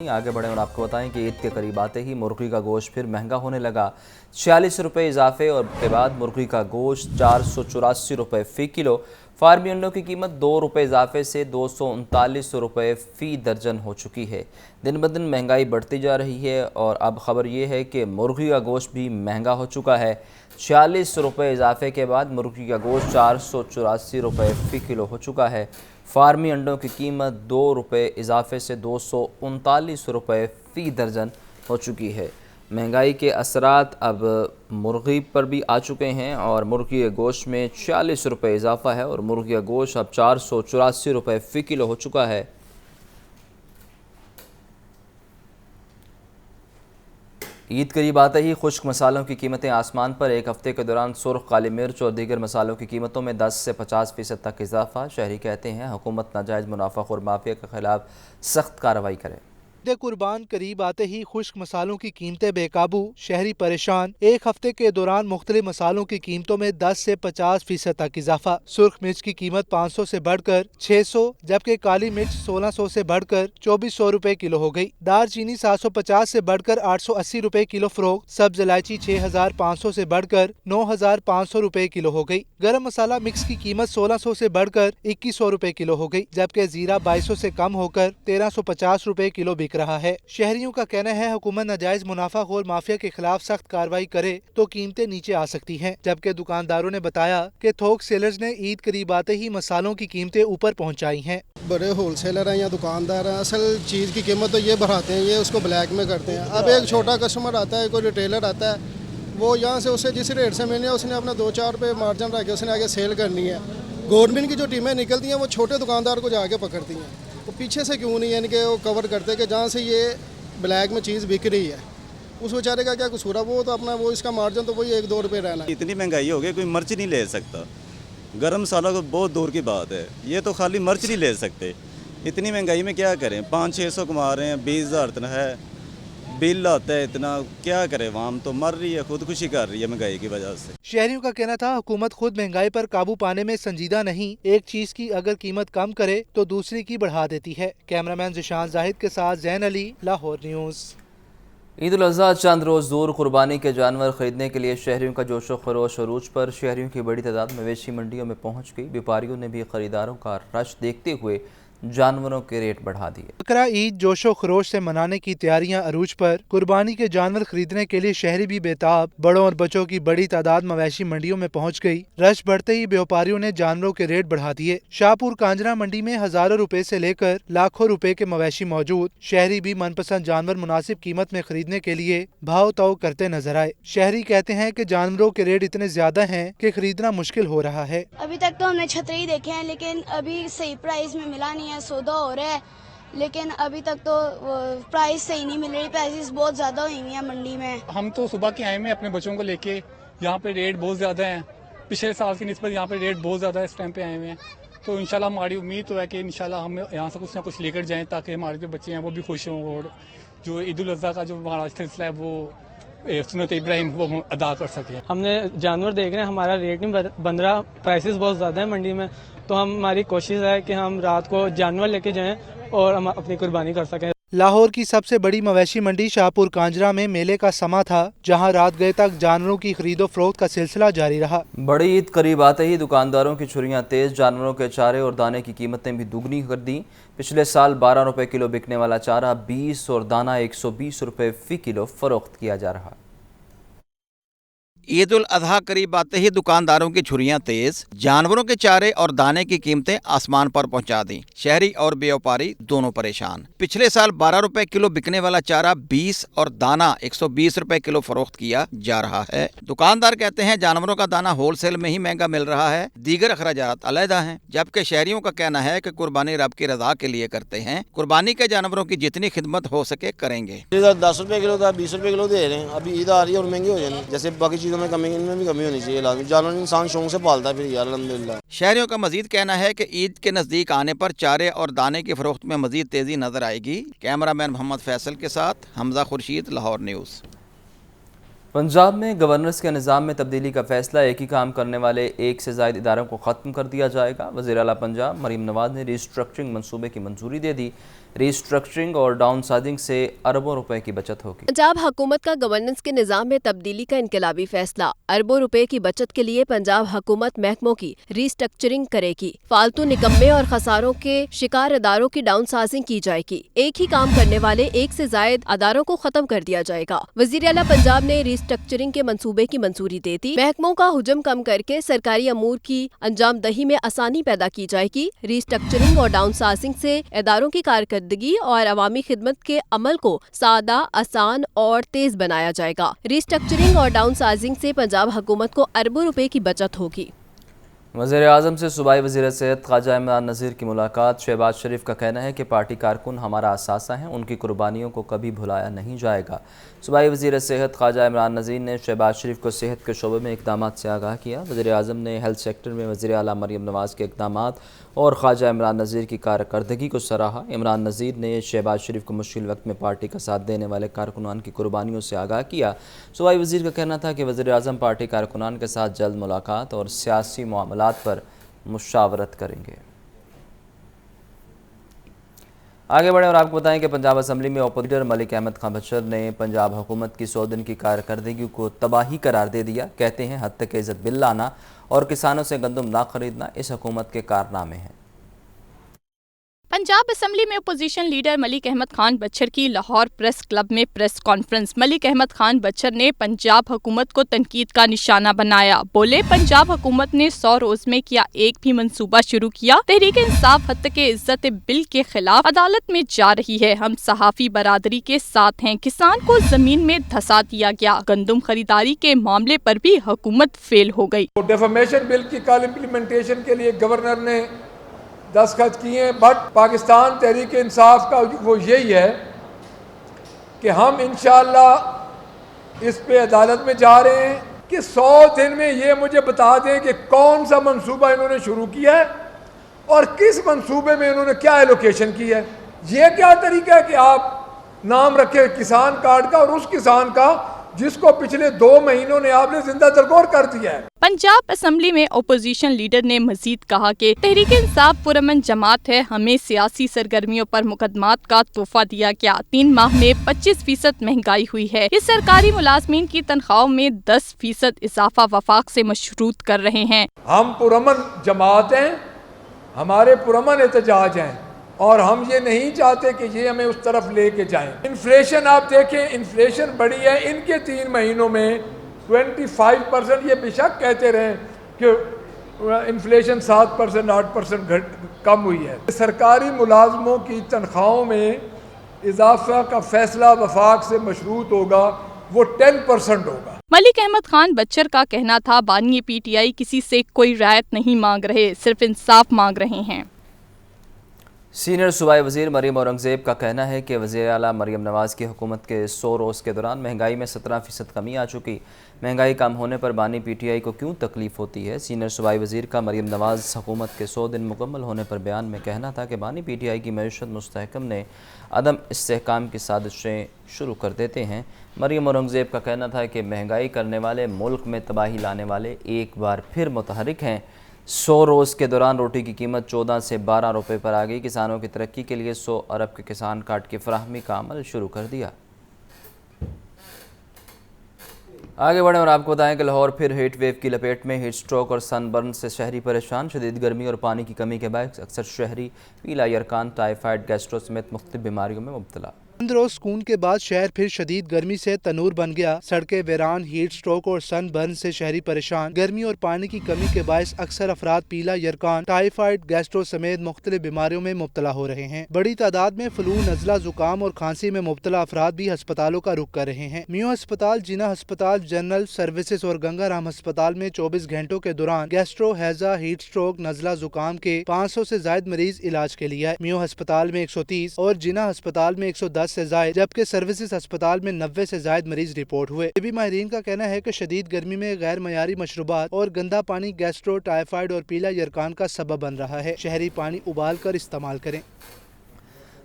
आगे बढ़े और आपको बताएं कि ईद के करीब आते ही मुर्गी का गोश्त फिर महंगा होने लगा। 46 रुपये इजाफे और के बाद मुर्गी का गोश्त 484 रुपये फ़ी किलो। फार्मी अंडों की कीमत 2 रुपये इजाफे से 239 रुपये फ़ी दर्जन हो चुकी है। दिन ब दिन महंगाई बढ़ती जा रही है और अब खबर ये है कि मुर्गी का गोश्त भी महंगा हो चुका है। 46 रुपये इजाफे के बाद मुर्गी का गोश्त 484 रुपये फ़ी किलो हो चुका है। फार्मी अंडों की कीमत 2 रुपये इजाफे से 239 रुपये फ़ी दर्जन हो चुकी है। महंगाई के असरात अब मुर्गी पर भी आ चुके हैं और मुर्गी के गोश्त में 46 रुपये इजाफा है और मुर्गी का गोश्त अब 484 रुपये फ़ी किलो हो चुका है। ईद करीब आते ही खुश्क मसालों की कीमतें आसमान पर। एक हफ्ते के दौरान सुर्ख, काली मिर्च और दीगर मसालों की कीमतों में 10 से 50% तक इजाफा। शहरी कहते हैं हुकूमत नाजायज़ मुनाफाखोर माफिया के खिलाफ सख्त कार्रवाई करे। ईद कुर्बान करीब आते ही खुश्क मसालों की कीमतें बेकाबू, शहरी परेशान। एक हफ्ते के दौरान मुख्तलिफ मसालों की कीमतों में 10 से 50% तक इजाफा। सुर्ख मिर्च की कीमत 500 से बढ़कर 600, जबकि काली मिर्च 1600 से बढ़कर 2400 रुपए किलो हो गई। दार चीनी 750 से बढ़कर 880 रुपए किलो फरोख्त। सब्ज इलायची 6500 से बढ़कर 9500 रुपए किलो हो गई। गरम मसाला मिक्स की कीमत 1600 से बढ़कर 2100 रुपए किलो हो गई, जबकि जीरा 2200 से कम होकर 1350 रुपए किलो बिक रहा है। शहरियों का कहना है हुकूमत नाजायज मुनाफाखोर माफिया के खिलाफ सख्त कार्रवाई करे तो कीमतें नीचे आ सकती हैं, जबकि दुकानदारों ने बताया कि थोक सेलर्स ने ईद करीब आते ही मसालों की कीमतें ऊपर पहुंचाई हैं। बड़े होलसेलर हैं या दुकानदार हैं, असल चीज़ की कीमत तो ये बढ़ाते हैं, ये उसको ब्लैक में करते हैं। अब एक छोटा कस्टमर आता है, कोई रिटेलर आता है, वो यहाँ से उसे जिस रेट से मिलनी है उसने अपना 2-4 रुपये मार्जिन रख के उसने आगे सेल करनी है। गवर्नमेंट की जो टीमें निकलती हैं वो छोटे दुकानदार को जाके पकड़ती हैं। वो पीछे से क्यों नहीं इनके वो कवर करते कि जहाँ से ये ब्लैक में चीज़ बिक रही है उस बेचारे का क्या कसूर है? वो तो अपना वो इसका मार्जिन तो वही 1-2 रुपये रहना है। इतनी महंगाई हो गई कोई मिर्च नहीं ले सकता। गरम मसाला तो बहुत दूर की बात है, ये तो खाली मिर्च नहीं ले सकते। इतनी महंगाई में क्या करें? 500-600 कमा रहे हैं, 20,000 इतना है, बिल आता है इतना, क्या करें? वाम तो मर रही है, खुदकुशी कर रही है महंगाई की वजह से। शहरियों का कहना था हुकूमत खुद महंगाई पर काबू पाने में संजीदा नहीं, एक चीज की अगर कीमत कम करे तो दूसरी की बढ़ा देती है। कैमरामैन जिशान जाहिद के साथ जैन अली, लाहौर न्यूज़। ईद उल अज़हा चंद रोज़ दूर। कुर्बानी के जानवर खरीदने के लिए शहरियों का जोशो खरोश अरूज पर। शहरियों की बड़ी तादाद मवेशी मंडियों में पहुंच गई। व्यापारियों ने भी खरीदारों का रश देखते हुए जानवरों के रेट बढ़ा दिए। बकरा ईद जोशो खरोश से मनाने की तैयारियां अरूज पर। कुर्बानी के जानवर खरीदने के लिए शहरी भी बेताब। बड़ों और बच्चों की बड़ी तादाद मवेशी मंडियों में पहुंच गई। रश बढ़ते ही व्यापारियों ने जानवरों के रेट बढ़ा दिए। शाहपुर कांजरा मंडी में हजारों रुपए से लेकर लाखों रुपए के मवेशी मौजूद। शहरी भी मनपसंद जानवर मुनासिब कीमत में खरीदने के लिए भाव ताव करते नजर आए। शहरी कहते हैं कि जानवरों के रेट इतने ज्यादा हैं कि खरीदना मुश्किल हो रहा है। अभी तक तो हमने छतरी देखे हैं, लेकिन अभी सही प्राइस में मिला नहीं है। सौदा हो रहा है लेकिन अभी तक तो प्राइस सही नहीं मिल रही। प्राइसेस बहुत ज्यादा हुई हुई हैं मंडी में। हम तो सुबह के आए हैं अपने बच्चों को लेके, यहाँ पे रेट बहुत ज्यादा हैं। पिछले साल की निस्बत यहाँ पे रेट बहुत ज्यादा इस टाइम पे आए हुए हैं। तो इंशाल्लाह हमारी उम्मीद तो है कि इंशाल्लाह हम यहाँ से कुछ ना कुछ लेकर जाएं ताकि हमारे जो बच्चे हैं वो भी खुश हों और जो ईद उल अज़हा का जो हमारा सिलसिला है वो सुन्नत इब्राहिम वो हम अदा कर सकें। हमने जानवर देख रहे हैं, हमारा रेट नहीं बन रहा, प्राइसेस बहुत ज़्यादा है मंडी में। तो हमारी कोशिश है कि हम रात को जानवर लेके जाएं और हम अपनी कुर्बानी कर सकें। लाहौर की सबसे बड़ी मवेशी मंडी शाहपुर कांजरा में मेले का समा था, जहां रात गए तक जानवरों की खरीदो फरोख्त का सिलसिला जारी रहा। बड़ी ईद करीब आते ही दुकानदारों की छुरियां तेज। जानवरों के चारे और दाने की कीमतें भी दुगनी कर दी। पिछले साल 12 रुपए किलो बिकने वाला चारा 20 और दाना 120 रुपए फ़ी किलो फरोख्त किया जा रहा। ईद उल अजहा करीब आते ही दुकानदारों की छुरियां तेज। जानवरों के चारे और दाने की कीमतें आसमान पर पहुंचा दी। शहरी और व्यापारी दोनों परेशान। पिछले साल 12 रुपए किलो बिकने वाला चारा 20 और दाना 120 रुपए किलो फरोख्त किया जा रहा है। दुकानदार कहते हैं जानवरों का दाना होलसेल में ही महंगा मिल रहा है, दीगर अखराजात अलहदा हैं। जबकि शहरियों का कहना है कि कुर्बानी रब की रजा के लिए करते हैं, कुर्बानी के जानवरों की जितनी खिदमत हो सके करेंगे। 10 रुपए किलो था, 20 रुपए किलो दे रहे हैं। अभी ईद आ रही है और महंगी हो जाएगी। जैसे बाकी चीजों में कमी, इनमें भी कमी होनी चाहिए। लाजमी जानवर इंसान शौक से पालता है फिर यार अल्हम्दुलिल्लाह। शहरियों का मजीद कहना है कि ईद के नजदीक आने पर चारे और दाने की फरोख्त में मजीद तेजी नजर आएगी। कैमरामैन मोहम्मद फैसल के साथ हमजा खुर्शीद, लाहौर न्यूज़। पंजाब में गवर्नर्स के निज़ाम में तब्दीली का फैसला। एक ही काम करने वाले एक से ज़ायद इदारों को ख़त्म कर दिया जाएगा। वज़ीर आला पंजाब मरीम नवाज़ ने रिस्ट्रक्चरिंग मनसूबे की मंजूरी दे दी। रीस्ट्रक्चरिंग और डाउन साइजिंग से अरबों रुपए की बचत होगी। पंजाब हुकूमत का गवर्नेंस के निज़ाम में तब्दीली का इनकलाबी फैसला। अरबों रुपए की बचत के लिए पंजाब हुकूमत महकमों की रीस्ट्रक्चरिंग करेगी। फालतू निकम्मे और खसारों के शिकार अदारों की डाउन साइजिंग की जाएगी। एक ही काम करने वाले एक से जायद अदारों को खत्म कर दिया जाएगा। वज़ीर आला पंजाब ने रीस्ट्रक्चरिंग के मंसूबे की मंजूरी दे दी। महकमों का हुजम कम करके सरकारी अमूर की अंजाम दही में आसानी पैदा की जाएगी। रीस्ट्रक्चरिंग और डाउन साइजिंग से इदारों की कारकर्दगी और अवामी खिदमत के अमल को सादा, आसान और तेज बनाया जाएगा। रीस्ट्रक्चरिंग और डाउन साइजिंग से पंजाब हुकूमत को अरबों रुपए की बचत होगी। वज़ीर आज़म से सूबाई वज़ीर सेहत ख्वाजा इमरान नज़ीर की मुलाकात। शहबाज शरीफ का कहना है कि पार्टी कारकुन हमारा असासा हैं, उनकी कुर्बानियों को कभी भुलाया नहीं जाएगा। सूबाई वज़ीर सेहत ख्वाजा इमरान नज़ीर ने शहबाज शरीफ को सेहत के शोबे में इक़दामात से आगाह किया। वज़ीर आज़म ने हेल्थ सेक्टर में वज़ीर आला मरीम नवाज़ के इक़दामात और ख्वाजा इमरान नज़ीर की कारकर्दगी को सराहा। इमरान नज़ीर ने शहबाज शरीफ को मुश्किल वक्त में पार्टी का साथ देने वाले कारकुनान की कुर्बानियों से आगाह किया। सूबाई वज़ीर का कहना था कि वज़ीर आज़म पार्टी कारकुनान के साथ जल्द मुलाकात और सियासी मामलात पर मुशावरत करेंगे। आगे बढ़े और आपको बताएं कि पंजाब असम्बली में ओपोजिटर मलिक अहमद खान बच्चर ने पंजाब हुकूमत की 100 दिन की कारकर्दगी को तबाही करार दे दिया। कहते हैं हद तक इज़्ज़त बिल लाना और किसानों से गंदम ना खरीदना इस हुकूमत के कारनामे हैं। पंजाब असम्बली में अपोजिशन लीडर मलिक अहमद खान बच्चर की लाहौर प्रेस क्लब में प्रेस कॉन्फ्रेंस। मलिक अहमद खान बच्चर ने पंजाब हुकूमत को तनकीद का निशाना बनाया। बोले, पंजाब हुकूमत ने 100 रोज में किया एक भी मंसूबा शुरू किया। तहरीक इंसाफ हद तक इज्जत बिल के खिलाफ अदालत में जा रही है। हम सहाफी बरादरी के साथ हैं। किसान को जमीन में धसा दिया गया। गंदम खरीदारी के मामले पर भी हुकूमत फेल हो गई। डेफामेशन बिल की कल इम्प्लीमेंटेशन के लिए गवर्नर ने दस्तखत किए, बट पाकिस्तान तहरीक इंसाफ का वो यही है कि हम इंशाअल्लाह इस पे अदालत में जा रहे हैं कि 100 दिन में ये मुझे बता दें कि कौन सा मंसूबा इन्होंने शुरू किया है और किस मंसूबे में इन्होंने क्या एलोकेशन की है। ये क्या तरीका है कि आप नाम रखे किसान कार्ड का और उस किसान का जिसको पिछले 2 महीनों ने आपने जिंदा दरगोर कर दिया है। पंजाब असम्बली में ओपोजिशन लीडर ने मजीद कहा कि तहरीक इंसाफ पुरअमन जमात है। हमें सियासी सरगर्मियों पर मुकदमात का तोहफा दिया गया। 3 माह में 25% महंगाई हुई है। ये सरकारी मुलाजमीन की तनख्वाहों में 10% इजाफा वफाक से मशरूत कर रहे हैं। हम पुरअमन जमात हैं, हमारे पुरअमन एहतजाज हैं और हम ये नहीं चाहते कि ये हमें उस तरफ लेके जाएं। इन्फ्लेशन आप देखें, इन्फ्लेशन बढ़ी है इनके 3 महीनों में 25%। ये बेशक कहते रहे कि इन्फ्लेशन 7%, 8% कम हुई है। सरकारी मुलाजमों की तनख्वाहों में इजाफा का फैसला वफाक से मशरूत होगा, वो 10% होगा। मलिक अहमद खान बच्चर का कहना था, बानी PTI किसी से कोई रायत नहीं मांग रहे, सिर्फ इंसाफ मांग रहे हैं। सीनियर सूबाई वज़ीर मरीम औरंगज़ेब का कहना है कि वज़ीर आला मरीम नवाज़ की हुकूमत के 100 रोज़ के दौरान महंगाई में 17% कमी आ चुकी। महंगाई कम होने पर बानी PTI को क्यों तकलीफ़ होती है। सीनियर सूबाई वज़ीर का मरीम नवाज़ हुकूमत के 100 दिन मुकम्मल होने पर बयान में कहना था कि बानी PTI की मईशत मुस्तहकम ने अदम इस्तेहकाम की साजिशें शुरू कर देते हैं। मरीम औरंगज़ेब का कहना था कि महंगाई करने वाले, मुल्क में तबाही लाने वाले एक बार फिर मुतहरिक हैं। 100 रोज़ के दौरान रोटी की कीमत 14 से 12 रुपये पर आ गई। किसानों की तरक्की के लिए 100 अरब के किसान कार्ड की फराहमी का अमल शुरू कर दिया। आगे बढ़ें और आपको बताएं कि लाहौर फिर हीट वेव की लपेट में। हीट स्ट्रोक और सनबर्न से शहरी परेशान। शदीद गर्मी और पानी की कमी के बायस अक्सर शहरी पीला यरकान, टाइफाइड, गैस्ट्रो समेत मुख्तलिफ बीमारियों में मुब्तला। चंद रोज सुकून के बाद शहर फिर शदीद गर्मी से तनूर बन गया। सड़कें वीरान, हीट स्ट्रोक और सन बर्न से शहरी परेशान। गर्मी और पानी की कमी के बायस अक्सर अफराद पीला यरकान, टाइफाइड, गैस्ट्रो समेत मुख्तलिफ बीमारियों में मुब्तला हो रहे हैं। बड़ी तादाद में फ्लू, नजला, जुकाम और खांसी में मुब्तला अफराद भी अस्पतालों का रुख कर रहे हैं। मियो अस्पताल, जिना अस्पताल, जनरल सर्विसेज और गंगाराम अस्पताल में 24 घंटों के दौरान गैस्ट्रो, हैजा, हीट स्ट्रोक, नजला, जुकाम के 500 से जायद मरीज इलाज के लिए। मियो अस्पताल में 130 और जिना अस्पताल में 110 से जायद, जबकि सर्विसेज अस्पताल में 90 से जायद मरीज रिपोर्ट हुए। तबी माहिरीन का कहना है कि शदीद गर्मी में गैर मयारी मशरूबात और गंदा पानी गैस्ट्रो, टाइफाइड और पीला यरकान का सबब बन रहा है। शहरी पानी उबाल कर इस्तेमाल करें।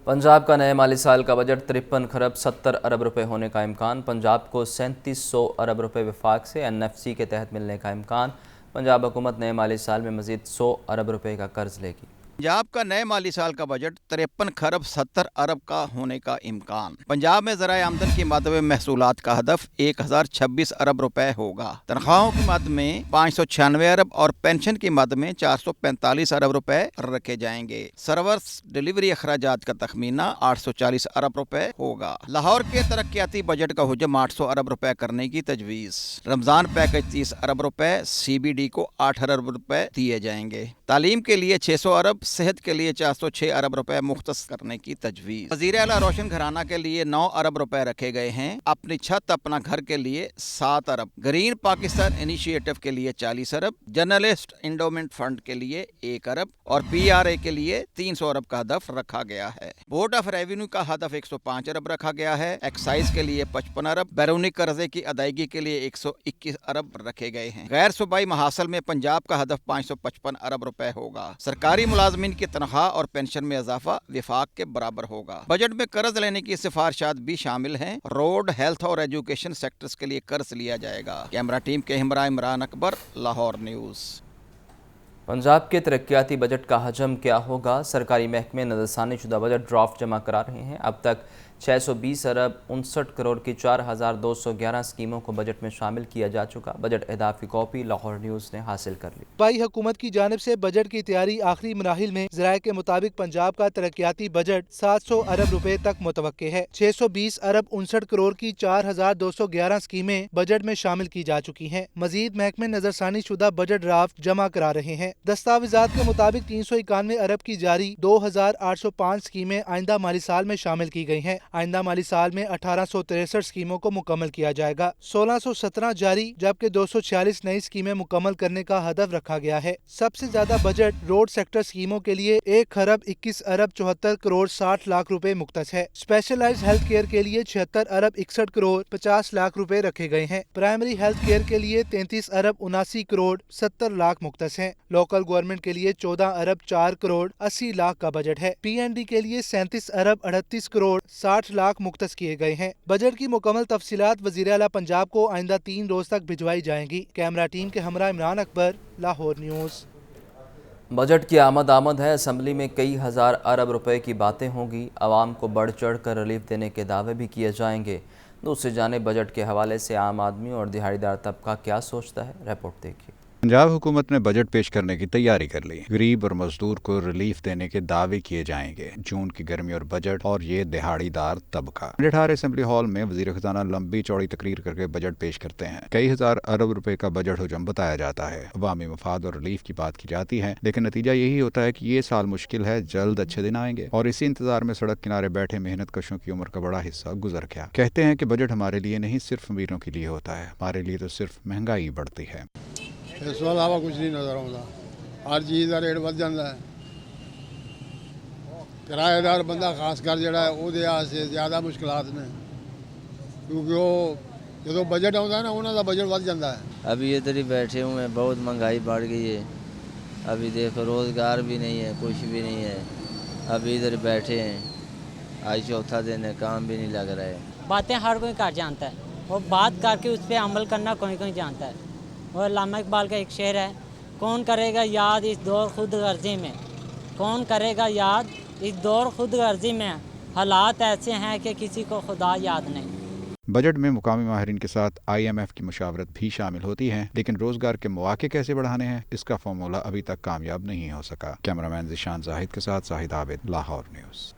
पंजाब का नए माली साल का बजट 53 खरब 70 अरब रुपए होने का इम्कान। पंजाब को 3700 अरब रुपए वफाक से NFC के तहत मिलने का इम्कान। पंजाब हुकूमत नए माली साल में मजीद 100 अरब रुपए का कर्ज लेगी। पंजाब का नए माली साल का बजट 53 खरब 70 अरब का होने का इम्कान। पंजाब में ज़राए आमदन की मद में महसूलात का हदफ 1026 अरब रुपए होगा। तनख्वाहों की मद में 596 अरब और पेंशन की मद में 445 अरब रुपए रखे जाएंगे। सर्वर्स डिलीवरी अखराजात का तखमीना 840 अरब रुपए होगा। लाहौर के तरक्याती बजट का हुजम 800 अरब रुपए करने की तजवीज़। रमजान पैकेज 30 अरब रुपए, CBD को 8 अरब रुपए दिए जाएंगे। तालीम के लिए 600 अरब, सेहत के लिए 406 अरब रुपए मुख्तस करने की तजवीज़। वज़ीर आला रोशन घराना के लिए 9 अरब रुपए रखे गए हैं। अपनी छत अपना घर के लिए 7 अरब। ग्रीन पाकिस्तान इनिशिएटिव के लिए 40 अरब, जर्नलिस्ट इंडोमेंट फंड के लिए 1 अरब और PRA के लिए 300 अरब का हदफ रखा गया है। बोर्ड ऑफ रेवेन्यू का हदफ 105 अरब रखा गया है। एक्साइज के लिए 55 अरब, बैरूनी कर्जे की अदायगी के लिए 121 अरब रखे गए हैं। गैर सूबाई महासल में पंजाब का हदफ 555 अरब रुपए होगा। सरकारी मुलाजमीन की तनख्वाह और पेंशन में इजाफा विफाक के बराबर होगा। बजट में कर्ज लेने की सिफारिशात भी शामिल हैं। रोड, हेल्थ और एजुकेशन सेक्टर्स के लिए कर्ज लिया जाएगा। कैमरा टीम के हमरा इमरान अकबर, लाहौर न्यूज़। पंजाब के तरक्याती बजट का हजम क्या होगा? सरकारी महकमे नज़रसानी शुदा बजट ड्राफ्ट जमा करा रहे हैं। अब तक 620 अरब 59 करोड़ की 4211 स्कीमों को बजट में शामिल किया जा चुका। बजट अहदाफ की कॉपी लाहौर न्यूज़ ने हासिल कर ली। सूबाई हुकूमत की जानिब से बजट की तैयारी आखिरी मराहिल में। ज़राए के मुताबिक पंजाब का तरक्याती बजट 700 अरब रुपए तक मुतवक्के है। 620 अरब 59 करोड़ की 4211 स्कीमें बजट में शामिल की जा चुकी हैं। मजीद महकमे नजरसानी शुदा बजट ड्राफ्ट जमा करा रहे हैं। दस्तावेजात के मुताबिक 391 अरब की जारी 2805 स्कीमें आइंदा माली साल में शामिल की गई हैं। आइंदा माली साल में 1863 स्कीमों को मुकम्मल किया जाएगा। 1617 जारी जबकि 246 नई स्कीमें मुकम्मल करने का हदफ रखा गया है। सबसे ज्यादा बजट रोड सेक्टर स्कीमों के लिए 1 खरब 21 अरब 74 करोड़ 60 लाख रुपए मुख्तस है। स्पेशलाइज्ड हेल्थ केयर के लिए 76 अरब 61 करोड़ 50 लाख रुपए रखे गए हैं। प्राइमरी हेल्थ केयर के लिए 33 अरब 79 करोड़ 70 लाख मुख्तस है। लोकल गवर्नमेंट के लिए 14 अरब 4 करोड़ 80 लाख का बजट है। PND के लिए 37 अरब 38 करोड़ 60 लाख मुख्तस किए गए हैं। बजट की मुकम्मल तफसीलात वज़ीर आला पंजाब को आइंदा 3 रोज तक भिजवाई जाएंगी। कैमरा टीम के हमरा इमरान अकबर, लाहौर न्यूज़। बजट की आमद है। असम्बली में कई हज़ार अरब रुपए की बातें होंगी। आवाम को बढ़ चढ़ कर रिलीफ देने के दावे भी किए जाएंगे। दूसरी जानिब बजट के हवाले से आम आदमी और दिहाड़ीदार तबका क्या सोचता है, रिपोर्ट देखिए। पंजाब हुकूमत ने बजट पेश करने की तैयारी कर ली। गरीब और मजदूर को रिलीफ देने के दावे किए जाएंगे। जून की गर्मी और बजट और ये दिहाड़ीदार तबका। निठार असेंबली हॉल में वजीर खजाना लंबी चौड़ी तकरीर करके बजट पेश करते हैं। कई हजार अरब रुपए का बजट हुजम बताया जाता है। अवामी मफाद और रिलीफ की बात की जाती है, लेकिन नतीजा यही होता है कि ये साल मुश्किल है, जल्द अच्छे दिन आएंगे। और इसी इंतजार में सड़क किनारे बैठे मेहनत कशों की उम्र का बड़ा हिस्सा गुजर गया। कहते हैं कि बजट हमारे लिए नहीं सिर्फ अमीरों के लिए होता है, हमारे लिए तो सिर्फ महंगाई बढ़ती है। इस तो अलावा कुछ नहीं नज़र आता। हर चीज़ का रेट बढ़ जाता है। किराएदार बंदा खासकर जड़ा है वो ज़्यादा मुश्किलात ने, क्योंकि वो जो बजट आता है ना उन्होंने बजट बढ़ जाता है। अभी इधर ही बैठे हुए हैं, बहुत महंगाई बढ़ गई है। अभी देखो रोज़गार भी नहीं है, कुछ भी नहीं है। अभी इधर बैठे हैं, आज चौथा दिन है, काम भी नहीं लग रहा है। बातें हर कोई कर जानता है और बात करके उस पर अमल करना कोई कोई जानता है। और अल्लामा इकबाल का एक शेर है, कौन करेगा याद इस दौर खुद गर्जी में, कौन करेगा याद इस दौर खुद गर्जी में, हालात ऐसे हैं कि किसी को खुदा याद नहीं। बजट में मुकामी माहिरीन के साथ IMF की मुशावरत भी शामिल होती है, लेकिन रोजगार के मौके कैसे बढ़ाने हैं, इसका फॉर्मूला अभी तक कामयाब नहीं हो सका। कैमरामैन ज़िशान जाहिद के साथ साहिद आबिद, लाहौर न्यूज़।